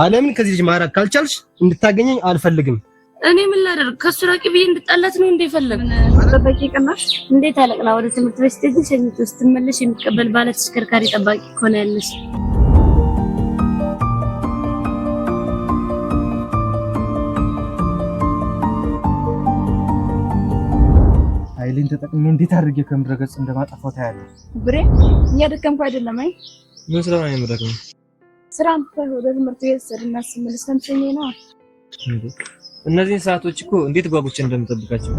ዓለምን ከዚህ ልጅ ማራቅ ካልቻልሽ እንድታገኘኝ አልፈልግም። እኔ ምን ላደርግ? ከሱ ራቂ ብዬ እንድጣላት ነው እንዴ ፈለግ? አጠባቂ ቀናሽ እንዴት አለቅላ ወደ ትምህርት ቤት ስትሄጂ ሸኝቶ ስትመለሽ የሚቀበል ባለ ተሽከርካሪ ጠባቂ ሆነ ያለሽ። ኃይሌን ተጠቅሜ እንዴት አድርጌ ከምድረገጽ እንደማጠፋው ታያለህ። ብሬ እያደከምኩ አይደለም። አይ ምን ስራ ነው የምደክመው? ስራም ወደ ትምህርት ቤት ስርና ስመለስ ተምቸኝ ነው። እነዚህን ሰዓቶች እኮ እንዴት ጓጉቼ እንደምጠብቃቸው